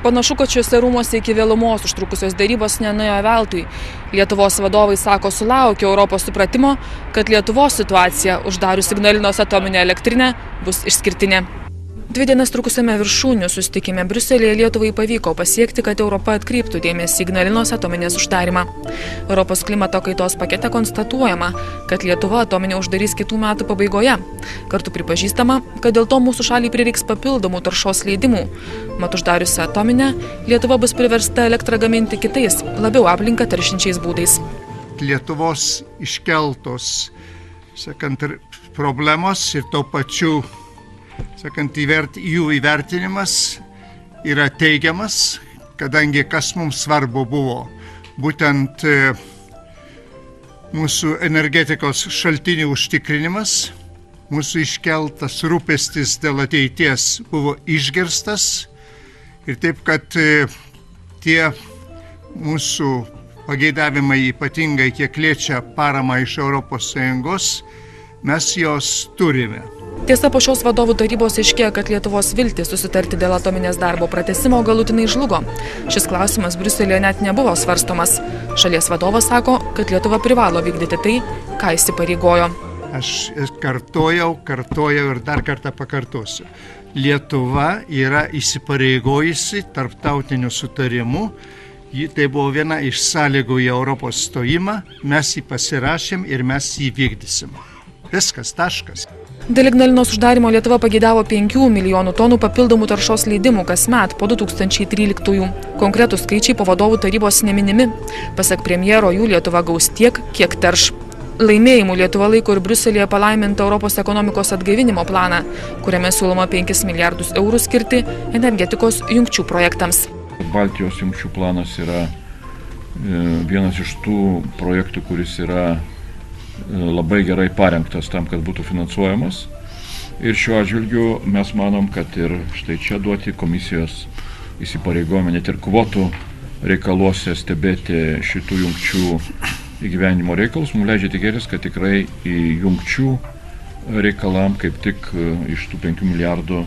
Panašu, kad šiuose rūmuose iki vėlumos užtrukusios dėrybos nenuėjo veltui. Lietuvos vadovai sako, sulaukė Europos supratimo, kad Lietuvos situacija uždarius Ignalinos atominę elektrinę bus išskirtinė. 2 dienas trukusiame viršūnių susitikime Briuselyje Lietuvai pavyko pasiekti, kad Europa atkreiptų dėmesį Ignalinos atominės uždarimą. Europos klimato kaitos pakete konstatuojama, kad Lietuva atominę uždarys kitų metų pabaigoje. Kartu pripažįstama, kad dėl to mūsų šaliai prireiks papildomų taršos leidimų. Mat uždariusi atominę, Lietuva bus priversta elektrą gaminti kitais, labiau aplinką teršinčiais būdais. Lietuvos iškeltos, problemos ir to pačiu jų įvertinimas yra teigiamas, kadangi kas mums svarbu buvo, būtent mūsų energetikos šaltinių užtikrinimas, mūsų iškeltas rūpestis dėl ateities buvo išgirstas ir taip, kad tie mūsų pageidavimai ypatingai kiek liečia paramą iš ES, mes jos turime. Tiesa, po šios vadovų tarybos aiškėjo, kad Lietuvos viltis susitarti dėl atominės darbo pratęsimo galutinai žlugo. Šis klausimas Briuselyje net nebuvo svarstomas. Šalies vadovas sako, kad Lietuva privalo vykdyti tai, ką įsipareigojo. Aš kartojau ir dar kartą pakartosiu. Lietuva yra įsipareigojusi tarptautiniu sutarimu. Tai buvo viena iš sąlygų į Europos stojimą. Mes jį pasirašėm ir mes jį vykdysim. Viskas, taškas. Dėl Ignalinos uždarimo Lietuva pageidavo 5 milijonų tonų papildomų taršos leidimų kasmet po 2013-ųjų. Konkretūs skaičiai po vadovų tarybos neminimi. Pasak premjero, jų Lietuva gaus tiek, kiek terš. Laimėjimų Lietuva laiko ir Briuselyje palaimintą Europos ekonomikos atgaivinimo planą, kuriame siūloma 5 milijardus eurų skirti energetikos jungčių projektams. Baltijos jungčių planas yra vienas iš tų projektų, kuris yra labai gerai parengtas tam, kad būtų finansuojamas. Ir šiuo atžvilgiu mes manom, kad ir štai čia duoti komisijos įsipareigojimą net ir kvotų reikaluose stebėti šitų jungčių įgyvenimo reikalus, mums leidžia tikėtis, kad tikrai į jungčių reikalam kaip tik iš tų 5 milijardų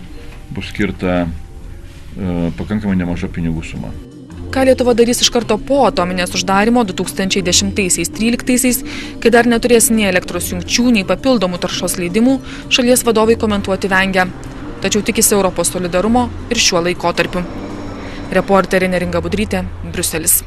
bus skirta pakankamai nemaža pinigų suma. Ką Lietuva darys iš karto po atominės uždarimo 2010-2013, kai dar neturės nei elektros jungčių, nei papildomų taršos leidimų, šalies vadovai komentuoti vengia. Tačiau tikisi Europos solidarumo ir šiuo laikotarpiu. Reporterė Neringa Budrytė, Briuselis.